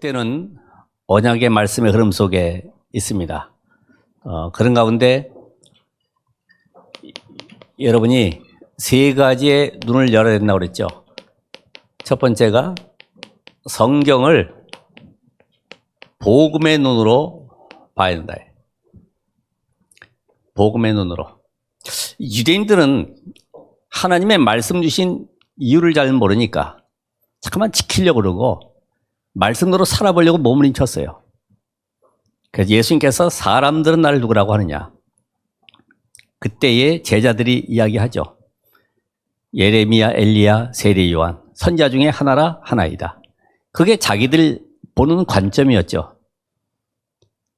때는 언약의 말씀의 흐름 속에 있습니다. 그런 가운데 여러분이 세 가지의 눈을 열어야 된다고 그랬죠. 첫 번째가 성경을 복음의 눈으로 봐야 된다. 복음의 눈으로. 유대인들은 하나님의 말씀 주신 이유를 잘 모르니까 잠깐만 지키려고 그러고 말씀대로 살아보려고 몸을 인쳤어요. 그래서 예수님께서 사람들은 나를 누구라고 하느냐. 그때의 제자들이 이야기하죠. 예레미야, 엘리야, 세례 요한, 선지자 중에 하나라 하나이다. 그게 자기들 보는 관점이었죠.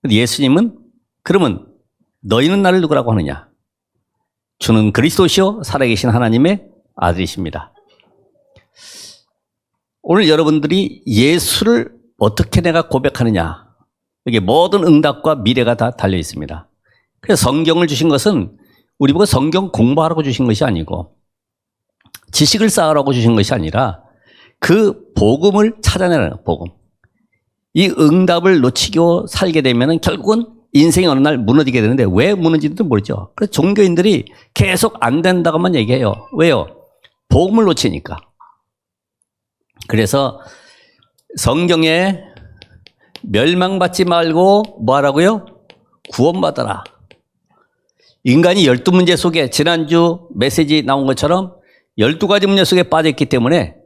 예수님은 그러면 너희는 나를 누구라고 하느냐. 주는 그리스도시요 살아계신 하나님의 아들이십니다. 오늘 여러분들이 예수를 어떻게 내가 고백하느냐. 이게 모든 응답과 미래가 다 달려 있습니다. 그래서 성경을 주신 것은 우리 보고 성경 공부하라고 주신 것이 아니고 지식을 쌓으라고 주신 것이 아니라 그 복음을 찾아내는 복음. 이 응답을 놓치고 살게 되면 결국은 인생이 어느 날 무너지게 되는데 왜 무너지는지도 모르죠. 그래서 종교인들이 계속 안 된다고만 얘기해요. 왜요? 복음을 놓치니까. 그래서 성경에 멸망받지 말고 뭐 하라고요? 구원받아라. 인간이 12문제 속에 지난주 메시지 나온 것처럼 12가지 문제 속에 빠져있기 때문에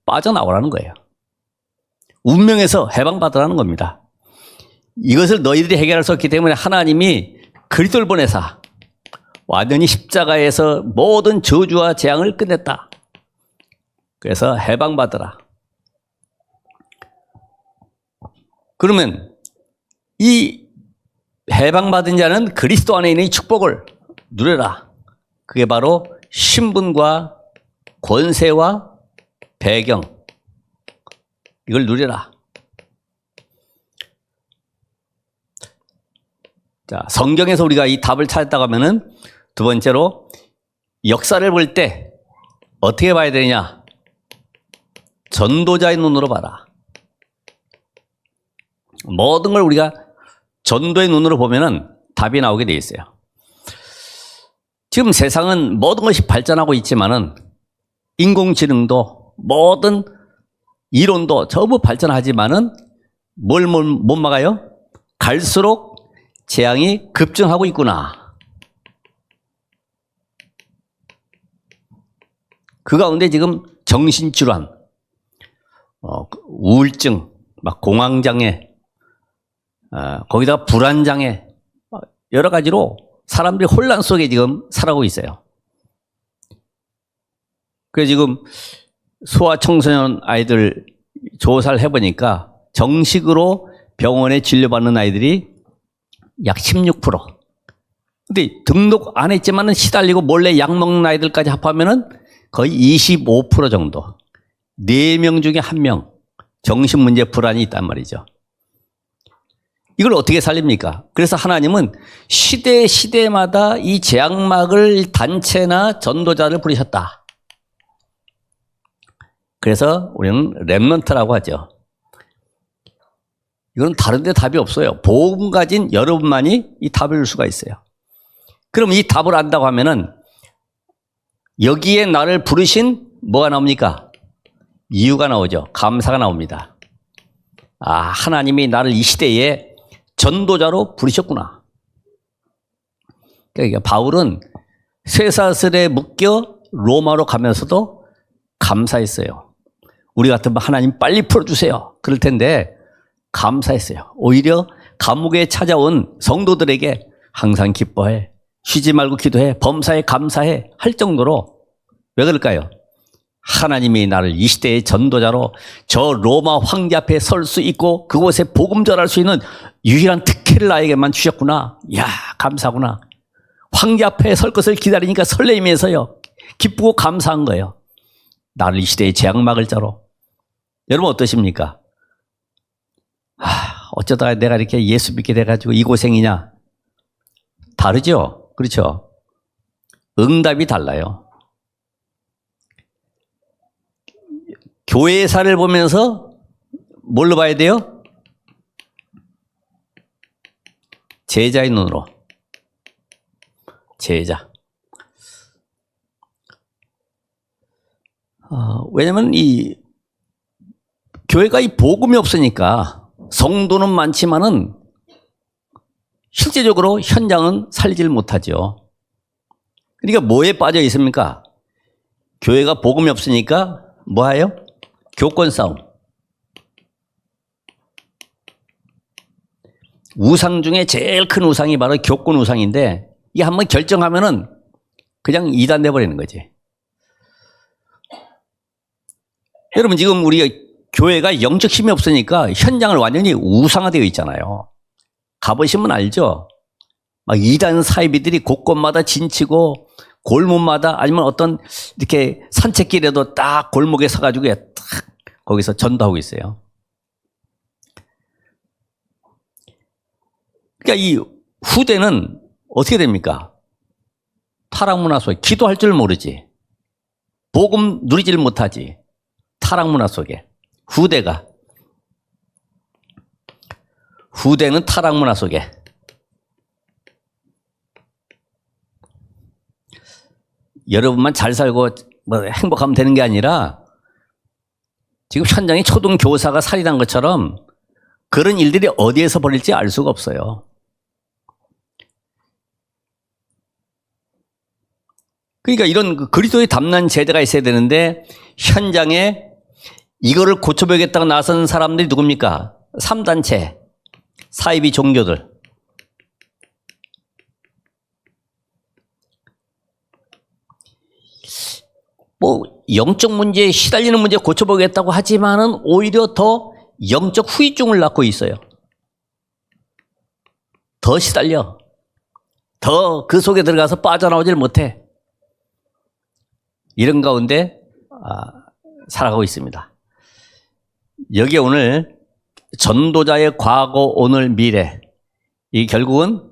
빠져나오라는 거예요. 운명에서 해방받으라는 겁니다. 이것을 너희들이 해결할 수 없기 때문에 하나님이 그리스도를 보내사 완전히 십자가에서 모든 저주와 재앙을 끝냈다. 그래서 해방받으라. 그러면 이 해방받은 자는 그리스도 안에 있는 이 축복을 누려라. 그게 바로 신분과 권세와 배경. 이걸 누려라. 자, 성경에서 우리가 이 답을 찾았다고 하면은 두 번째로 역사를 볼 때 어떻게 봐야 되느냐? 전도자의 눈으로 봐라. 모든 걸 우리가 전도의 눈으로 보면은 답이 나오게 돼 있어요. 지금 세상은 모든 것이 발전하고 있지만은 인공지능도 모든 이론도 전부 발전하지만은 뭘 못 막아요? 갈수록 재앙이 급증하고 있구나. 그 가운데 지금 정신질환, 우울증, 막 공황장애, 거기다가 불안장애, 여러 가지로 사람들이 혼란 속에 지금 살아가고 있어요. 그래서 지금 소아청소년 아이들 조사를 해보니까 정식으로 병원에 진료받는 아이들이 약 16%. 근데 등록 안 했지만은 시달리고 몰래 약 먹는 아이들까지 합하면은 거의 25% 정도. 4명 중에 1명 정신문제 불안이 있단 말이죠. 이걸 어떻게 살립니까? 그래서 하나님은 시대마다 이 재앙막을 단체나 전도자를 부르셨다. 그래서 우리는 렘넌트라고 하죠. 이건 다른 데 답이 없어요. 복음 가진 여러분만이 이 답을 줄 수가 있어요. 그럼 이 답을 안다고 하면은 여기에 나를 부르신 뭐가 나옵니까? 이유가 나오죠. 감사가 나옵니다. 아, 하나님이 나를 이 시대에 전도자로 부르셨구나. 그러니까 바울은 쇠사슬에 묶여 로마로 가면서도 감사했어요. 우리 같으면 하나님 빨리 풀어주세요. 그럴 텐데 감사했어요. 오히려 감옥에 찾아온 성도들에게 항상 기뻐해, 쉬지 말고 기도해, 범사에 감사해 할 정도로. 왜 그럴까요? 하나님이 나를 이 시대의 전도자로 저 로마 황제 앞에 설 수 있고 그곳에 복음 전할 수 있는 유일한 특혜를 나에게만 주셨구나. 이야, 감사구나. 황제 앞에 설 것을 기다리니까 설레이면서요, 기쁘고 감사한 거예요. 나를 이 시대의 재앙막을 자로. 여러분 어떠십니까? 어쩌다가 내가 이렇게 예수 믿게 돼가지고 이 고생이냐? 다르죠? 그렇죠? 응답이 달라요. 교회사를 보면서 뭘로 봐야 돼요? 제자의 눈으로. 제자. 왜냐면 이 교회가 이 복음이 없으니까 성도는 많지만은 실제적으로 현장은 살질 못하죠. 그러니까 뭐에 빠져 있습니까? 교회가 복음이 없으니까 뭐예요? 교권 싸움. 우상 중에 제일 큰 우상이 바로 교권 우상인데 이게 한번 결정하면은 그냥 이단 돼버리는 거지. 여러분 지금 우리 교회가 영적 힘이 없으니까 현장을 완전히 우상화되어 있잖아요. 가보시면 알죠. 막 이단 사이비들이 곳곳마다 진치고 골목마다 아니면 어떤 이렇게 산책길에도 딱 골목에 서가지고 딱 거기서 전도하고 있어요. 그러니까 이 후대는 어떻게 됩니까? 타락문화 속에 기도할 줄 모르지. 복음 누리질 못하지. 타락문화 속에. 후대는 타락문화 속에. 여러분만 잘 살고 뭐 행복하면 되는 게 아니라 지금 현장에 초등 교사가 살인한 것처럼 그런 일들이 어디에서 벌일지 알 수가 없어요. 그러니까 이런 그리스도의 담난 제자가 있어야 되는데 현장에 이거를 고쳐보겠다고 나선 사람들이 누굽니까? 3단체, 사이비 종교들. 뭐 영적 문제에 시달리는 문제 고쳐보겠다고 하지만은 오히려 더 영적 후유증을 낳고 있어요. 더 시달려. 더 그 속에 들어가서 빠져나오질 못해. 이런 가운데 살아가고 있습니다. 여기에 오늘 전도자의 과거, 오늘, 미래 이 결국은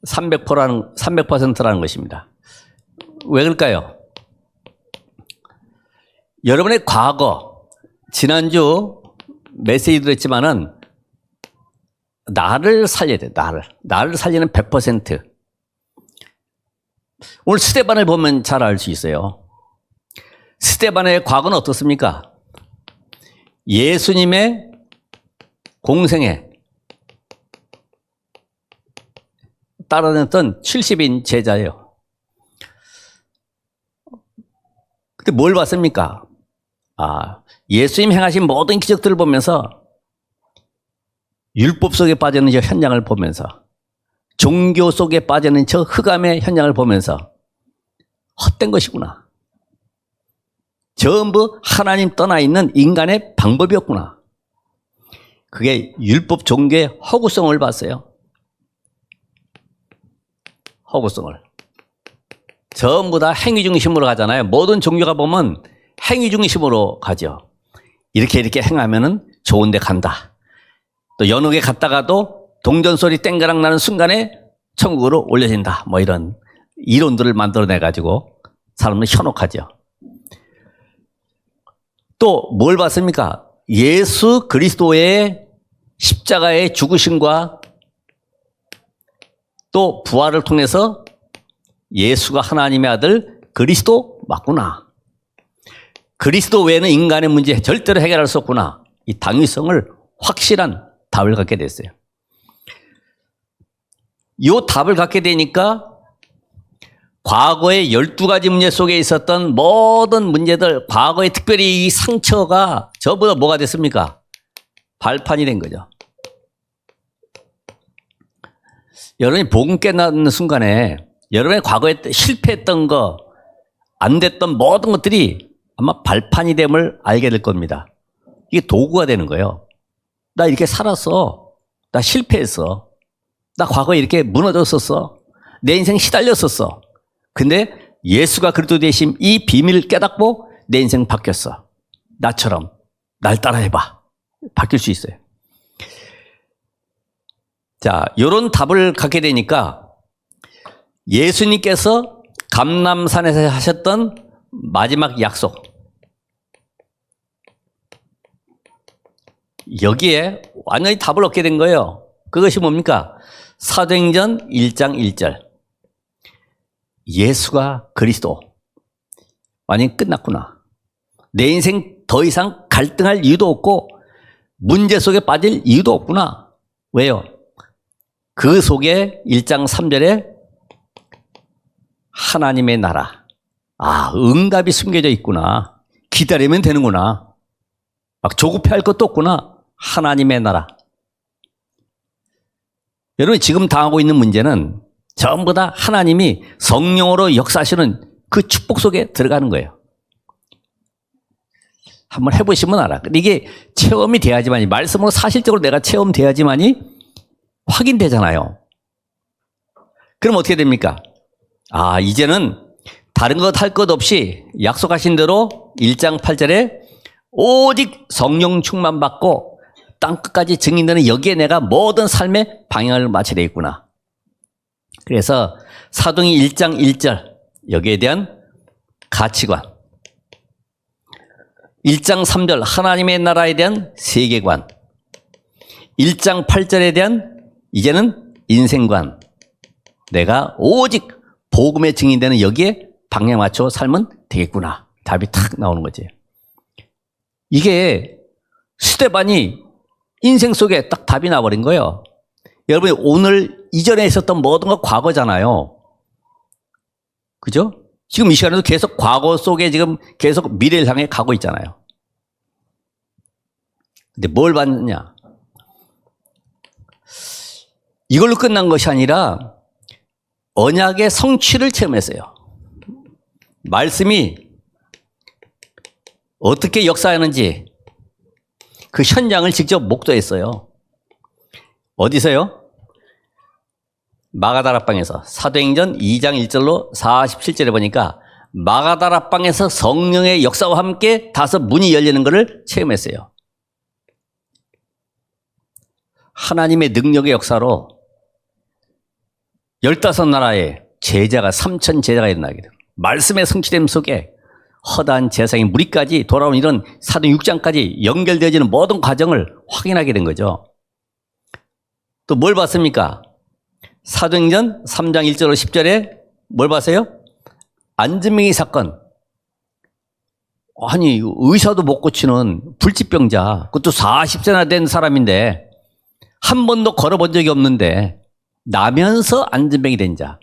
300%라는 것입니다. 왜 그럴까요? 여러분의 과거, 지난주 메시지 들었지만은 나를 살려야 돼. 나를 살리는 100%. 오늘 스데반을 보면 잘 알 수 있어요. 스데반의 과거는 어떻습니까? 예수님의 공생에 따라다녔던 70인 제자예요. 근데 뭘 봤습니까? 예수님 행하신 모든 기적들을 보면서 율법 속에 빠지는 저 현장을 보면서 종교 속에 빠지는 저 흑암의 현장을 보면서 헛된 것이구나. 전부 하나님 떠나 있는 인간의 방법이었구나. 그게 율법 종교의 허구성을 봤어요. 허구성을. 전부 다 행위 중심으로 가잖아요. 모든 종교가 보면 행위 중심으로 가죠. 이렇게 행하면은 좋은 데 간다. 또 연옥에 갔다가도 동전 소리 땡가락 나는 순간에 천국으로 올려진다. 뭐 이런 이론들을 만들어내가지고 사람을 현혹하죠. 또 뭘 봤습니까? 예수 그리스도의 십자가의 죽으심과 또 부활을 통해서 예수가 하나님의 아들 그리스도 맞구나. 그리스도 외에는 인간의 문제 절대로 해결할 수 없구나. 이 당위성을 확실한 답을 갖게 됐어요. 이 답을 갖게 되니까 과거의 12가지 문제 속에 있었던 모든 문제들, 과거에 특별히 이 상처가 저보다 뭐가 됐습니까? 발판이 된 거죠. 여러분이 복음 깨닫는 순간에 여러분의 과거에 실패했던 거, 안 됐던 모든 것들이 아마 발판이 됨을 알게 될 겁니다. 이게 도구가 되는 거예요. 나 이렇게 살았어. 나 실패했어. 나 과거에 이렇게 무너졌었어. 내 인생 시달렸었어. 근데 예수가 그리스도 되신 이 비밀을 깨닫고 내 인생 바뀌었어. 나처럼 날 따라해봐. 바뀔 수 있어요. 자, 이런 답을 갖게 되니까 예수님께서 감람산에서 하셨던 마지막 약속. 여기에 완전히 답을 얻게 된 거예요. 그것이 뭡니까? 사도행전 1장 1절. 예수가 그리스도. 완전히 끝났구나. 내 인생 더 이상 갈등할 이유도 없고 문제 속에 빠질 이유도 없구나. 왜요? 그 속에 1장 3절에 하나님의 나라. 아, 응답이 숨겨져 있구나. 기다리면 되는구나. 막 조급해할 것도 없구나. 하나님의 나라. 여러분 지금 당하고 있는 문제는 전부 다 하나님이 성령으로 역사하시는 그 축복 속에 들어가는 거예요. 한번 해보시면 알아. 근데 이게 체험이 돼야지만이, 말씀으로 사실적으로 내가 체험돼야지만이 확인되잖아요. 그럼 어떻게 됩니까? 아, 이제는 다른 것 할 것 없이 약속하신 대로 1장 8절에 오직 성령 충만 받고 땅끝까지 증인되는 여기에 내가 모든 삶의 방향을 맞춰야 되겠구나. 그래서 사도행전 1장 1절 여기에 대한 가치관, 1장 3절 하나님의 나라에 대한 세계관, 1장 8절에 대한 이제는 인생관, 내가 오직 복음에 증인되는 여기에 방향 맞춰 살면 되겠구나. 답이 탁 나오는 거지. 이게 스테반이 인생 속에 딱 답이 나버린 거예요. 여러분이 오늘 이전에 있었던 모든 건 과거잖아요. 그죠? 지금 이 시간에도 계속 과거 속에 지금 계속 미래를 향해 가고 있잖아요. 근데 뭘 받느냐? 이걸로 끝난 것이 아니라 언약의 성취를 체험했어요. 말씀이 어떻게 역사하는지 그 현장을 직접 목도했어요. 어디서요? 마가다락방에서. 사도행전 2장 1절로 47절에 보니까 마가다락방에서 성령의 역사와 함께 다섯 문이 열리는 것을 체험했어요. 하나님의 능력의 역사로 15나라의 제자가 3천 제자가 일어나게 됩니다. 말씀의 성취됨 속에 허다한 재상의 무리까지 돌아온 이런 사도 6장까지 연결되어지는 모든 과정을 확인하게 된 거죠. 또 뭘 봤습니까? 사도행전 3장 1절로 10절에 뭘 봤어요? 안진뱅이 사건. 아니 의사도 못 고치는 불치병자, 그것도 40세나 된 사람인데 한 번도 걸어본 적이 없는데 나면서 안진뱅이 된 자.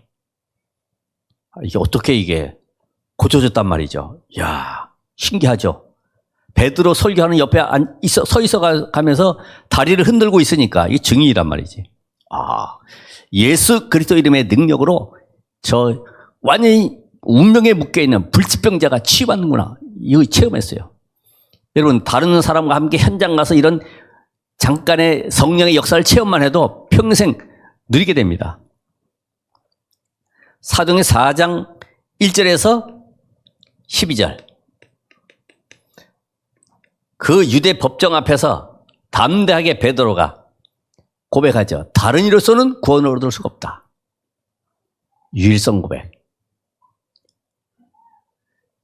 이게 어떻게 이게 고쳐졌단 말이죠. 이야, 신기하죠. 베드로 설교하는 옆에 서 있어 가면서 다리를 흔들고 있으니까 이게 증인이란 말이지. 아, 예수 그리스도 이름의 능력으로 저 완전히 운명에 묶여있는 불치병자가 치유받는구나. 이거 체험했어요. 여러분 다른 사람과 함께 현장 가서 이런 잠깐의 성령의 역사를 체험만 해도 평생 누리게 됩니다. 사도행전 4장 1절에서 12절. 그 유대 법정 앞에서 담대하게 베드로가 고백하죠. 다른 이로서는 구원을 얻을 수가 없다. 유일성 고백.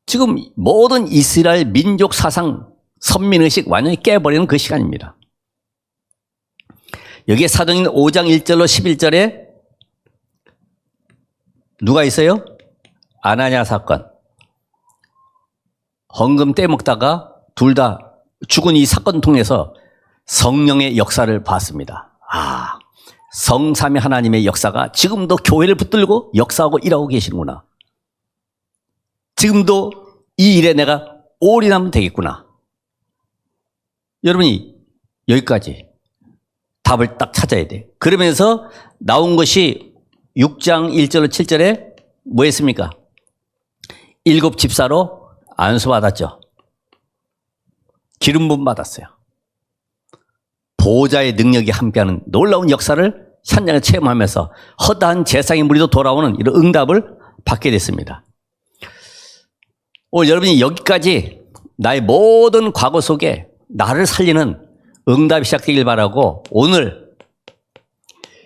지금 모든 이스라엘 민족 사상, 선민의식 완전히 깨버리는 그 시간입니다. 여기에 사도행전 5장 1절로 11절에 누가 있어요? 아나냐 사건. 헌금 떼먹다가 둘 다 죽은 이 사건 통해서 성령의 역사를 봤습니다. 아, 성삼위 하나님의 역사가 지금도 교회를 붙들고 역사하고 일하고 계시는구나. 지금도 이 일에 내가 올인하면 되겠구나. 여러분이 여기까지 답을 딱 찾아야 돼. 그러면서 나온 것이 6장 1절로 7절에 뭐 했습니까? 7 집사로 안수받았죠. 기름 부음 받았어요. 보호자의 능력이 함께하는 놀라운 역사를 현장에 체험하면서 허다한 재상의 무리도 돌아오는 이런 응답을 받게 됐습니다. 오늘 여러분이 여기까지 나의 모든 과거 속에 나를 살리는 응답이 시작되길 바라고, 오늘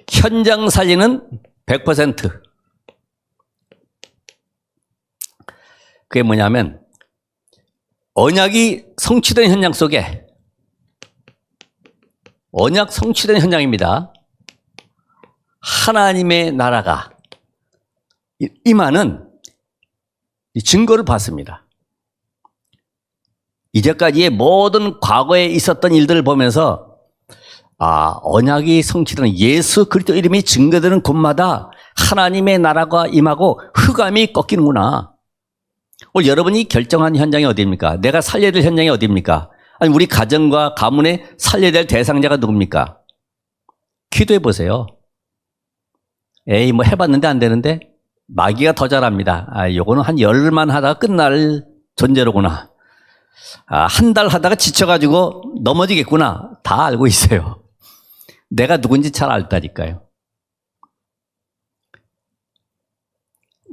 현장 살리는 100%. 그게 뭐냐면 언약이 성취된 현장 속에 언약 성취된 현장입니다. 하나님의 나라가 임하는 증거를 봤습니다. 이제까지의 모든 과거에 있었던 일들을 보면서 언약이 성취되는 예수 그리스도 이름이 증거되는 곳마다 하나님의 나라가 임하고 흑암이 꺾이는구나. 오늘 여러분이 결정한 현장이 어디입니까? 내가 살려야 될 현장이 어디입니까? 아니 우리 가정과 가문에 살려야 될 대상자가 누굽니까? 기도해 보세요. 에이 뭐 해봤는데 안 되는데 마귀가 더 잘합니다. 요거는 한 열흘만 하다가 끝날 존재로구나. 한 달 하다가 지쳐가지고 넘어지겠구나. 다 알고 있어요. 내가 누군지 잘 알다니까요.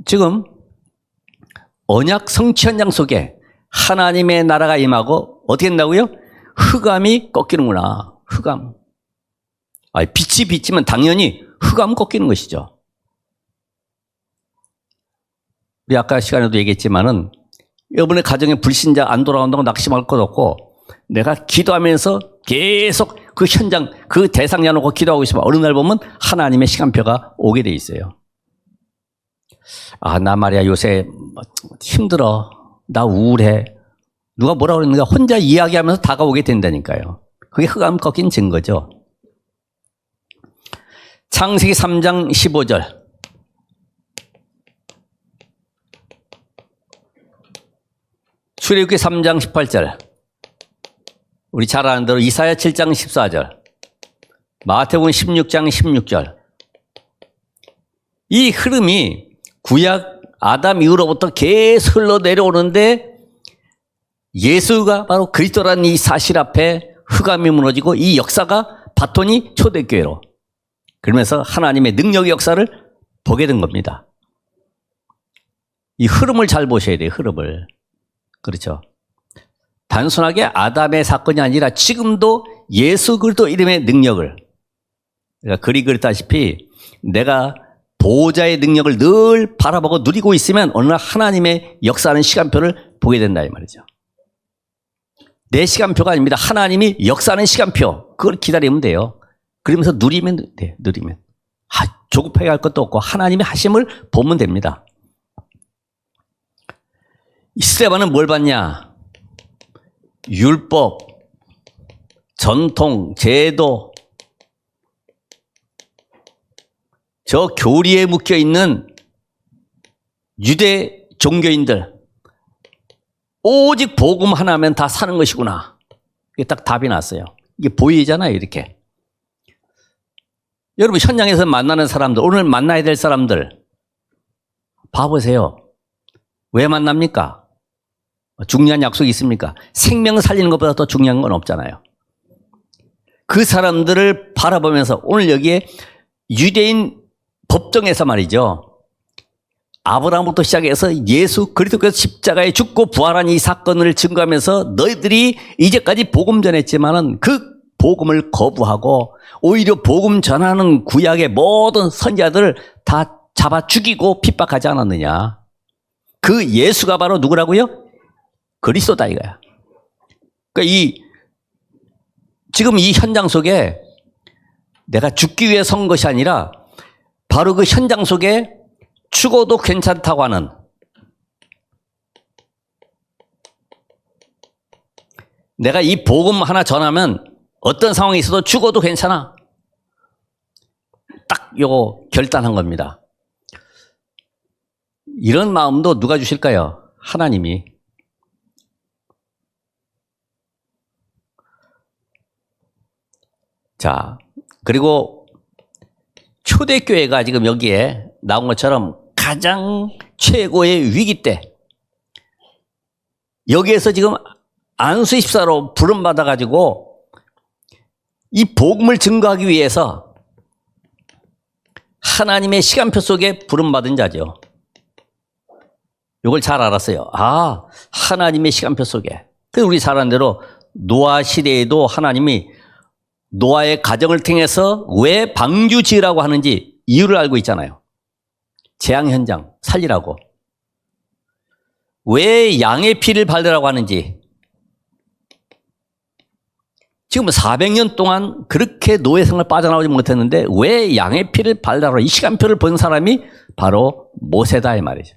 지금 언약 성취 현장 속에 하나님의 나라가 임하고 어떻게 된다고요? 흑암이 꺾이는구나. 흑암. 빛이 비치면 당연히 흑암 꺾이는 것이죠. 우리 아까 시간에도 얘기했지만은 여러분의 가정에 불신자 안 돌아온다고 낙심할 것 없고 내가 기도하면서 계속 그 현장, 그 대상자 놓고 기도하고 있으면 어느 날 보면 하나님의 시간표가 오게 돼 있어요. 나 말이야 요새 힘들어. 나 우울해. 누가 뭐라 그랬는가 혼자 이야기하면서 다가오게 된다니까요. 그게 흑암 꺾인 증거죠. 창세기 3장 15절. 출애굽기 3장 18절. 우리 잘 아는 대로 이사야 7장 14절. 마태복음 16장 16절. 이 흐름이 구약 아담 이후로부터 계속 흘러내려오는데 예수가 바로 그리스도라는 이 사실 앞에 흑암이 무너지고 이 역사가 바톤이 초대교회로 그러면서 하나님의 능력의 역사를 보게 된 겁니다. 이 흐름을 잘 보셔야 돼요. 흐름을. 그렇죠. 단순하게 아담의 사건이 아니라 지금도 예수 그리스도 이름의 능력을 그러니까 글이 그랬다시피 내가 보호자의 능력을 늘 바라보고 누리고 있으면 어느 날 하나님의 역사하는 시간표를 보게 된다 이 말이죠. 내 시간표가 아닙니다. 하나님이 역사하는 시간표. 그걸 기다리면 돼요. 그러면서 누리면 돼요. 누리면. 조급하게 할 것도 없고 하나님의 하심을 보면 됩니다. 스데반은 뭘 봤냐? 율법, 전통, 제도, 저 교리에 묶여있는 유대 종교인들 오직 복음 하나면 다 사는 것이구나. 이게 딱 답이 났어요. 이게 보이잖아요. 이렇게. 여러분 현장에서 만나는 사람들 오늘 만나야 될 사람들 봐보세요. 왜 만납니까? 중요한 약속이 있습니까? 생명 살리는 것보다 더 중요한 건 없잖아요. 그 사람들을 바라보면서 오늘 여기에 유대인 법정에서 말이죠. 아브라함부터 시작해서 예수 그리스도께서 십자가에 죽고 부활한 이 사건을 증거하면서 너희들이 이제까지 복음 전했지만은 그 복음을 거부하고 오히려 복음 전하는 구약의 모든 선지자들을 다 잡아 죽이고 핍박하지 않았느냐. 그 예수가 바로 누구라고요? 그리스도다 이거야. 그러니까 지금 이 현장 속에 내가 죽기 위해 선 것이 아니라 바로 그 현장 속에 죽어도 괜찮다고 하는 내가 이 복음 하나 전하면 어떤 상황이 있어도 죽어도 괜찮아. 딱 요거 결단한 겁니다. 이런 마음도 누가 주실까요? 하나님이. 자, 그리고 초대교회가 지금 여기에 나온 것처럼 가장 최고의 위기 때 여기에서 지금 안수 집사로 부름받아가지고 이 복음을 증거하기 위해서 하나님의 시간표 속에 부름받은 자죠. 이걸 잘 알았어요. 하나님의 시간표 속에. 그래서 우리 잘 아는 대로 노아 시대에도 하나님이 노아의 가정을 통해서 왜 방주 지으라고 하는지 이유를 알고 있잖아요. 재앙 현장 살리라고. 왜 양의 피를 바르라고 하는지. 지금 400년 동안 그렇게 노예 생활 빠져나오지 못했는데 왜 양의 피를 발라라 이 시간표를 본 사람이 바로 모세다 이 말이죠.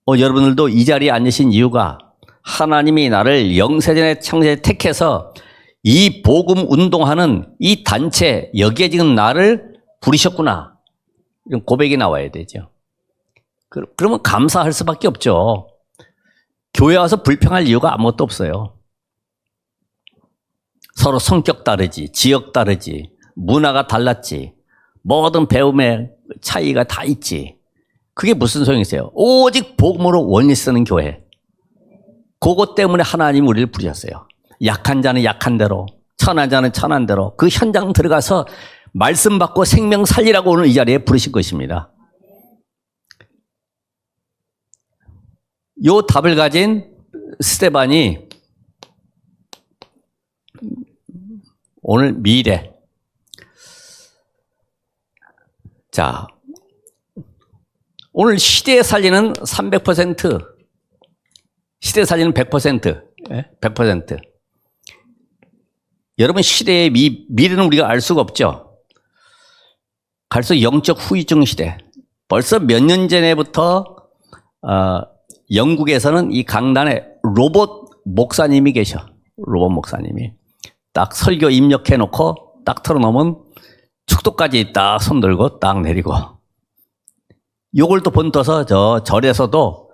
여러분들도 이 자리에 앉으신 이유가 하나님이 나를 영세전에 창세에 택해서 이 복음 운동하는 이 단체 여기에 지금 나를 부르셨구나. 이런 고백이 나와야 되죠. 그러면 감사할 수밖에 없죠. 교회 와서 불평할 이유가 아무것도 없어요. 서로 성격 다르지, 지역 다르지, 문화가 달랐지, 모든 배움의 차이가 다 있지. 그게 무슨 소용이 있어요? 오직 복음으로 원리 쓰는 교회. 그것 때문에 하나님 우리를 부르셨어요. 약한 자는 약한 대로, 천한 자는 천한 대로 그 현장 들어가서 말씀 받고 생명 살리라고 오늘 이 자리에 부르신 것입니다. 요 답을 가진 스데반이 오늘 미래. 자, 오늘 시대에 살리는 300%, 시대에 살리는 100%, 100%. 여러분 시대의 미래는 우리가 알 수가 없죠. 갈수록 영적 후유증 시대. 벌써 몇 년 전에부터 영국에서는 이 강단에 로봇 목사님이 계셔. 로봇 목사님이. 딱 설교 입력해놓고 딱 틀어놓으면 축도까지 딱 손들고 딱 내리고. 요걸 또 본떠서 저 절에서도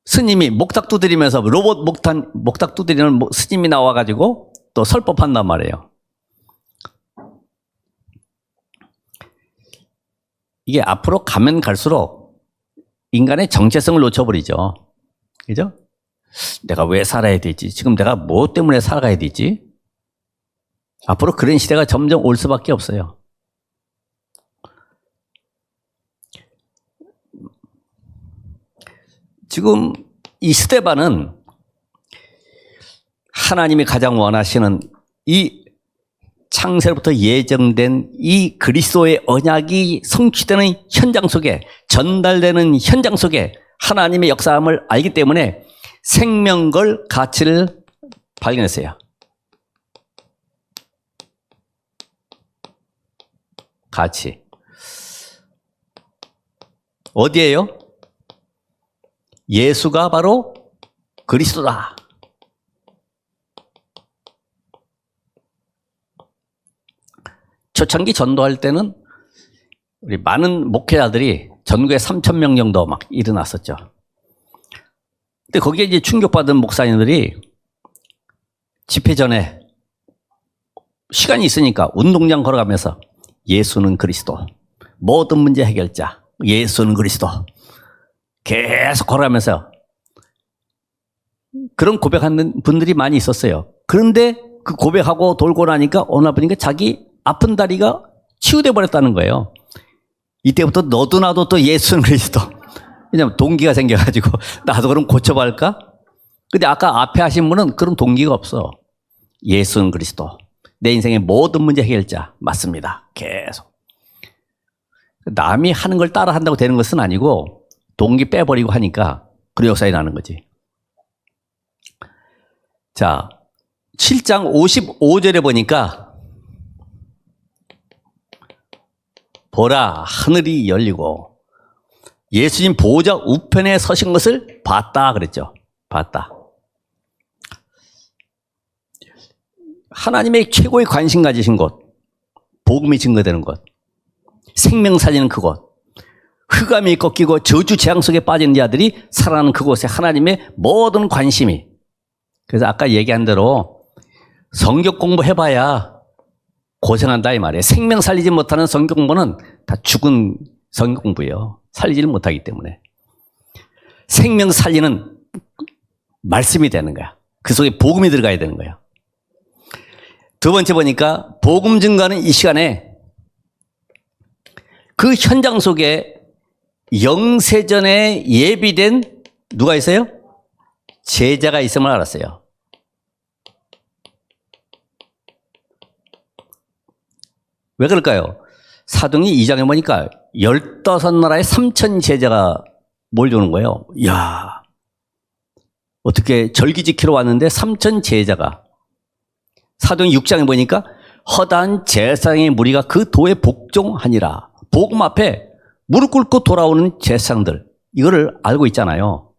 스님이 목탁 두드리면서 로봇 목탁 두드리는 스님이 나와가지고 또 설법한단 말이에요. 이게 앞으로 가면 갈수록 인간의 정체성을 놓쳐버리죠. 그죠? 내가 왜 살아야 되지? 지금 내가 뭐 때문에 살아가야 되지? 앞으로 그런 시대가 점점 올 수밖에 없어요. 지금 이 스데반은 하나님이 가장 원하시는 이 창세로부터 예정된 이 그리스도의 언약이 성취되는 현장 속에, 전달되는 현장 속에 하나님의 역사함을 알기 때문에 생명 걸 가치를 발견했어요. 가치. 어디에요? 예수가 바로 그리스도다. 초창기 전도할 때는 우리 많은 목회자들이 전국에 3,000명 정도 막 일어났었죠. 근데 거기에 이제 충격받은 목사님들이 집회 전에 시간이 있으니까 운동장 걸어가면서 예수는 그리스도, 모든 문제 해결자, 예수는 그리스도 계속 걸어가면서 그런 고백하는 분들이 많이 있었어요. 그런데 그 고백하고 돌고 나니까 어느 날 보니까 자기 아픈 다리가 치유돼 버렸다는 거예요. 이때부터 너도 나도 또 예수는 그리스도. 왜냐면 동기가 생겨가지고 나도 그럼 고쳐볼까? 근데 아까 앞에 하신 분은 그런 동기가 없어. 예수는 그리스도. 내 인생의 모든 문제 해결자. 맞습니다. 계속. 남이 하는 걸 따라 한다고 되는 것은 아니고 동기 빼버리고 하니까 그런 역사에 나는 거지. 자, 7장 55절에 보니까 보라 하늘이 열리고 예수님 보호자 우편에 서신 것을 봤다 그랬죠. 봤다. 하나님의 최고의 관심 가지신 곳, 복음이 증거되는 곳, 생명 살리는 그곳, 흑암이 꺾이고 저주 재앙 속에 빠진 자들이 살아나는 그곳에 하나님의 모든 관심이. 그래서 아까 얘기한 대로 성경 공부해봐야 고생한다 이 말이에요. 생명 살리지 못하는 성경 공부는 다 죽은 성경 공부예요. 살리지를 못하기 때문에. 생명 살리는 말씀이 되는 거야. 그 속에 복음이 들어가야 되는 거예요. 두 번째 보니까 복음 증거하는 이 시간에 그 현장 속에 영세전에 예비된 누가 있어요? 제자가 있음을 알았어요. 왜 그럴까요? 사도행전 2장에 보니까 15나라의 3,000 제자가 몰려오는 거예요. 이야, 어떻게 절기 지키러 왔는데 3,000 제자가. 사도행 6장에 보니까 허다한 제사장의 무리가 그 도에 복종하니라. 복음 앞에 무릎 꿇고 돌아오는 제사장들, 이거를 알고 있잖아요.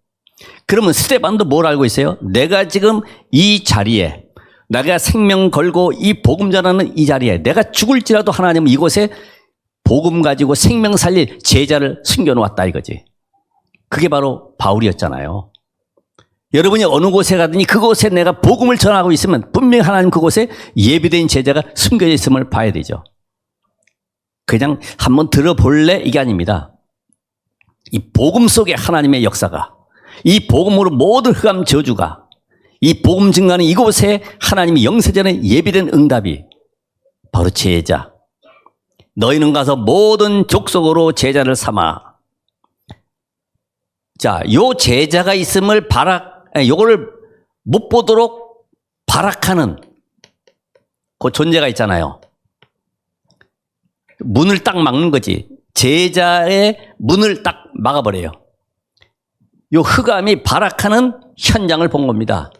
그러면 스데반도 뭘 알고 있어요? 내가 지금 이 자리에, 내가 생명 걸고 이 복음 전하는 이 자리에 내가 죽을지라도 하나님은 이곳에 복음 가지고 생명 살릴 제자를 숨겨놓았다 이거지. 그게 바로 바울이었잖아요. 여러분이 어느 곳에 가더니 그곳에 내가 복음을 전하고 있으면 분명히 하나님 그곳에 예비된 제자가 숨겨져 있음을 봐야 되죠. 그냥 한번 들어볼래? 이게 아닙니다. 이 복음 속에 하나님의 역사가, 이 복음으로 모든 흑암 저주가, 이 복음 증가하는 이곳에 하나님이 영세전에 예비된 응답이 바로 제자. 너희는 가서 모든 족속으로 제자를 삼아. 자, 요 제자가 있음을 요거를 못 보도록 발악하는 그 존재가 있잖아요. 문을 딱 막는 거지. 제자의 문을 딱 막아버려요. 요 흑암이 발악하는 현장을 본 겁니다.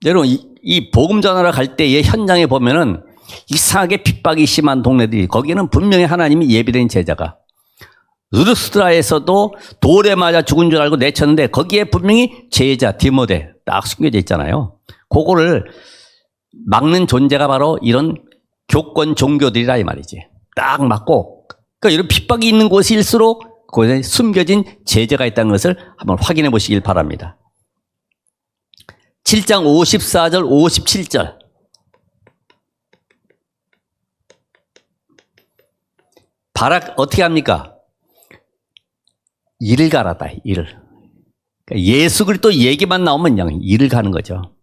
여러분, 이 복음 전하러 갈 때의 현장에 보면은 이상하게 핍박이 심한 동네들이, 거기는 분명히 하나님이 예비된 제자가, 루스드라에서도 돌에 맞아 죽은 줄 알고 내쳤는데 거기에 분명히 제자 디모데 딱 숨겨져 있잖아요. 그거를 막는 존재가 바로 이런 교권 종교들이라 이 말이지. 딱 막고, 그러니까 이런 핍박이 있는 곳일수록 그곳에 숨겨진 제자가 있다는 것을 한번 확인해 보시길 바랍니다. 7장 54절 57절. 바락 어떻게 합니까? 일을 가라다, 일을. 그러니까 예수 그리스도 얘기만 나오면 그냥 일을 가는 거죠.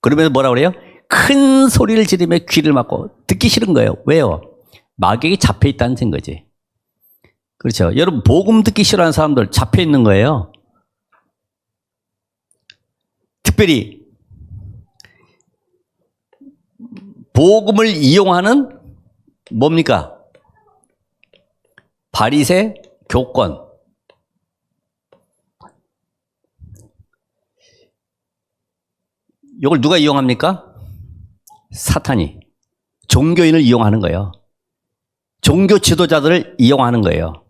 그러면서 뭐라 그래요? 큰 소리를 지르며 귀를 막고 듣기 싫은 거예요. 왜요? 마귀에게 잡혀 있다는 거지. 그렇죠. 여러분, 복음 듣기 싫어하는 사람들 잡혀 있는 거예요. 특별히 복음을 이용하는 뭡니까? 바리새 교권. 이걸 누가 이용합니까? 사탄이. 종교인을 이용하는 거예요. 종교 지도자들을 이용하는 거예요.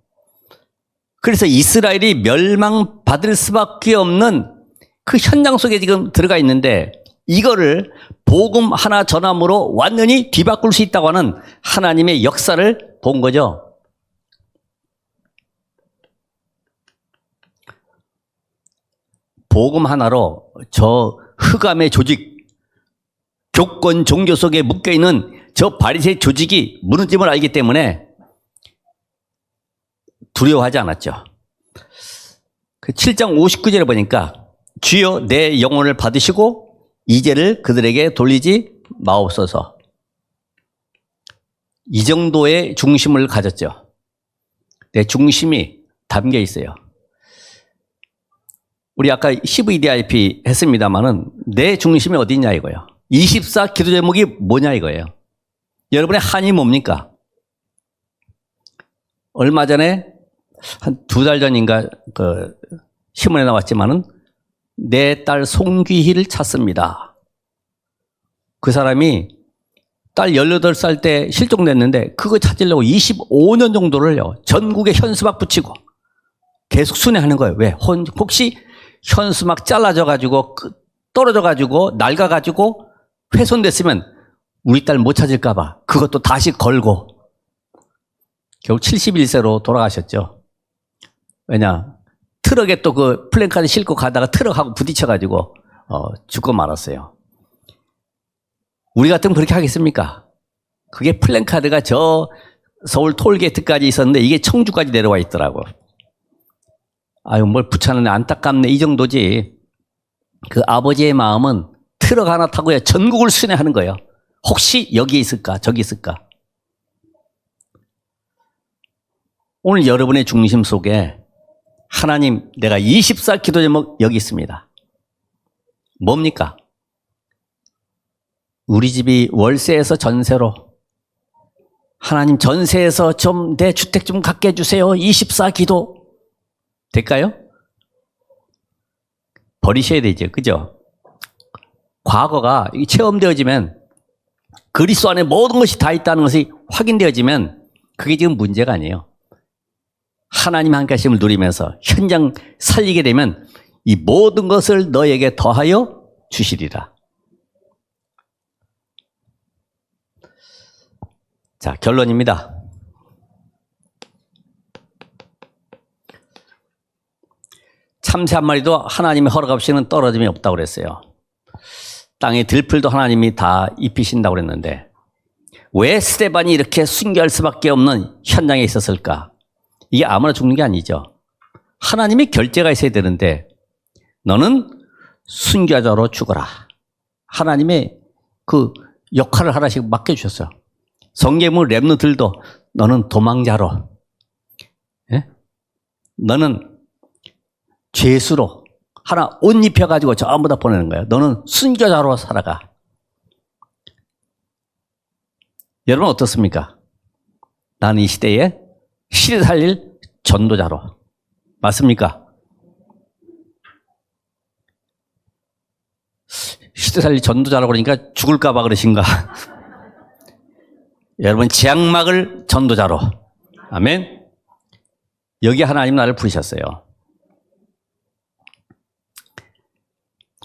그래서 이스라엘이 멸망받을 수밖에 없는 그 현장 속에 지금 들어가 있는데, 이거를 복음 하나 전함으로 완전히 뒤바꿀 수 있다고 하는 하나님의 역사를 본 거죠. 복음 하나로 저 흑암의 조직, 교권 종교 속에 묶여있는 저 바리새 조직이 무너짐을 알기 때문에 두려워하지 않았죠. 그 7장 59절에 보니까 주여 내 영혼을 받으시고 이제를 그들에게 돌리지 마옵소서. 이 정도의 중심을 가졌죠. 내 중심이 담겨 있어요. 우리 아까 CVDIP 했습니다마는 내 중심이 어디 있냐 이거예요. 24 기도 제목이 뭐냐 이거예요. 여러분의 한이 뭡니까? 얼마 전에 한 2달 전인가 그 신문에 나왔지만은 내 딸 송귀희를 찾습니다. 그 사람이 딸 18살 때 실종됐는데 그거 찾으려고 25년 정도를요, 전국에 현수막 붙이고 계속 순회하는 거예요. 왜? 혹시 현수막 잘라져가지고 떨어져가지고 낡아가지고 훼손됐으면 우리 딸 못 찾을까봐 그것도 다시 걸고 결국 71세로 돌아가셨죠. 왜냐? 트럭에 또 그 플랜카드 싣고 가다가 트럭하고 부딪혀가지고 죽고 말았어요. 우리 같으면 그렇게 하겠습니까? 그게 플랜카드가 저 서울 톨게이트까지 있었는데 이게 청주까지 내려와 있더라고. 아유, 뭘 붙여놨네, 안타깝네, 이 정도지. 그 아버지의 마음은 트럭 하나 타고야 전국을 순회하는 거예요. 혹시 여기 있을까, 저기 있을까. 오늘 여러분의 중심 속에 하나님, 내가 24 기도 제목 여기 있습니다. 뭡니까? 우리 집이 월세에서 전세로, 하나님 전세에서 좀 내 주택 좀 갖게 해주세요. 24 기도 될까요? 버리셔야 되죠. 그죠? 과거가 체험되어지면 그리스도 안에 모든 것이 다 있다는 것이 확인되어지면 그게 지금 문제가 아니에요. 하나님 함께하심을 누리면서 현장 살리게 되면 이 모든 것을 너에게 더하여 주시리라. 자, 결론입니다. 참새 한 마리도 하나님의 허락 없이는 떨어짐이 없다고 그랬어요. 땅의 들풀도 하나님이 다 입히신다고 그랬는데 왜 스데반이 이렇게 순교할 수밖에 없는 현장에 있었을까? 이게 아무나 죽는 게 아니죠. 하나님의 결제가 있어야 되는데 너는 순교자로 죽어라. 하나님의 그 역할을 하나씩 맡겨주셨어요. 성경의 렘너들도 너는 도망자로, 예? 너는 죄수로 하나 옷 입혀가지고 전부 다 보내는 거예요. 너는 순교자로 살아가. 여러분 어떻습니까? 나는 이 시대에 시대 살릴 전도자로. 맞습니까? 시대 살릴 전도자라고 그러니까 죽을까 봐 그러신가? 여러분 재앙 막을 전도자로. 아멘. 여기 하나님 나를 부르셨어요.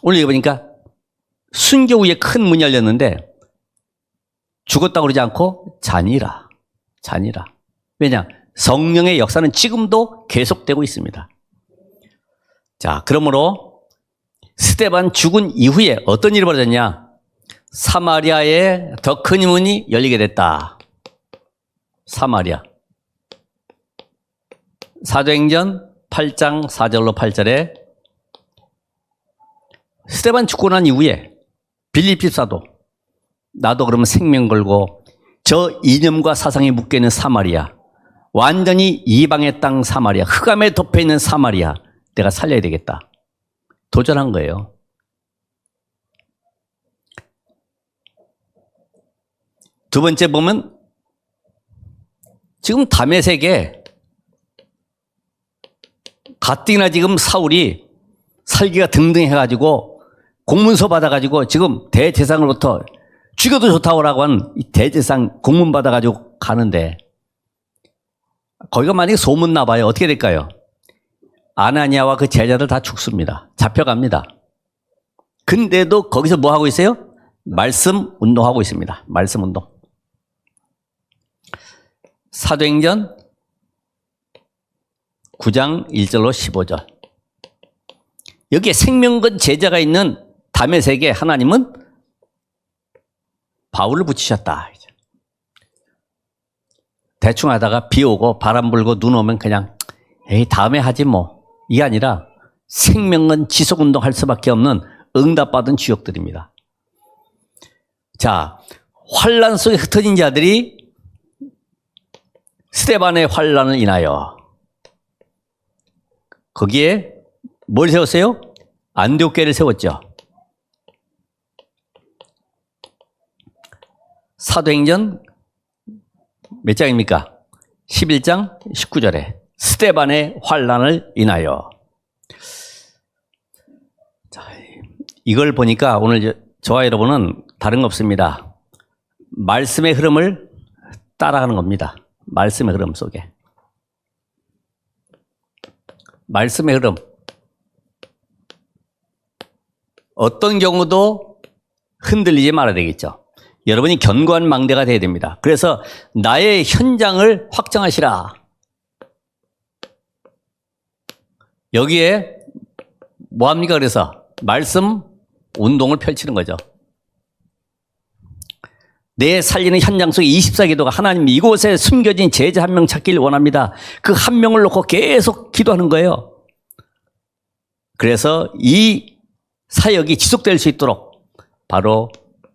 오늘 여기 보니까 순교 후에 큰 문이 열렸는데 죽었다고 그러지 않고 잔이라. 잔이라. 왜냐? 성령의 역사는 지금도 계속되고 있습니다. 자, 그러므로 스데반 죽은 이후에 어떤 일이 벌어졌냐? 사마리아에 더 큰 문이 열리게 됐다. 사마리아. 사도행전 8장 4절로 8절에 스데반 죽고 난 이후에 빌립 집사도 나도 그러면 생명 걸고 저 이념과 사상에 묶여있는 사마리아, 완전히 이방의 땅 사마리아, 흑암에 덮여있는 사마리아 내가 살려야 되겠다. 도전한 거예요. 두 번째 보면 지금 다메섹에 가뜩이나 지금 사울이 살기가 등등해가지고 공문서 받아가지고 지금 대제사장으로부터 죽여도 좋다고 한 대제사장 공문 받아가지고 가는데 거기가 만약에 소문 나봐요. 어떻게 될까요? 아나니아와 그 제자들 다 죽습니다. 잡혀갑니다. 근데도 거기서 뭐 하고 있어요? 말씀 운동하고 있습니다. 말씀 운동. 사도행전 9장 1절로 15절. 여기에 생명건 제자가 있는 다메섹에 하나님은 바울을 붙이셨다. 대충 하다가 비 오고 바람 불고 눈 오면 그냥 에이 다음에 하지 뭐. 이게 아니라 생명건 지속운동 할 수밖에 없는 응답받은 주역들입니다. 자, 환란 속에 흩어진 자들이 스데반의 환란을 인하여 거기에 뭘 세웠어요? 안디옥교회를 세웠죠. 사도행전 몇 장입니까? 11장 19절에 스데반의 환란을 인하여. 자, 이걸 보니까 오늘 저와 여러분은 다른 거 없습니다. 말씀의 흐름을 따라가는 겁니다. 말씀의 흐름 속에. 말씀의 흐름. 어떤 경우도 흔들리지 말아야 되겠죠. 여러분이 견고한 망대가 돼야 됩니다. 그래서 나의 현장을 확장하시라. 여기에 뭐합니까? 그래서 말씀 운동을 펼치는 거죠. 내 살리는 현장 속에 24기도가 하나님 이곳에 숨겨진 제자 한 명 찾기를 원합니다. 그 한 명을 놓고 계속 기도하는 거예요. 그래서 이 사역이 지속될 수 있도록 바로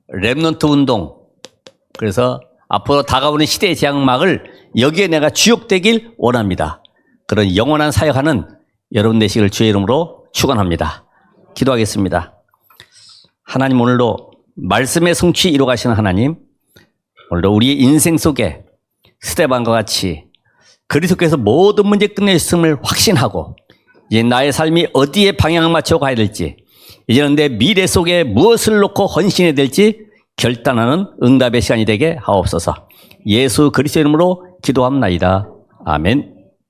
렘넌트 운동, 그래서 앞으로 다가오는 시대의 재앙막을 여기에 내가 주역되길 원합니다. 그런 영원한 사역하는 여러분 되시기를 주의 이름으로 축원합니다. 기도하겠습니다. 하나님, 오늘도 말씀의 성취 이루어 가시는 하나님, 오늘도 우리의 인생 속에 스데반과 같이 그리스도께서 모든 문제 끝내셨음을 확신하고 이제 나의 삶이 어디에 방향을 맞춰 가야 될지, 이제는 내 미래 속에 무엇을 놓고 헌신해야 될지 결단하는 응답의 시간이 되게 하옵소서. 예수 그리스도의 이름으로 기도합나이다. 아멘.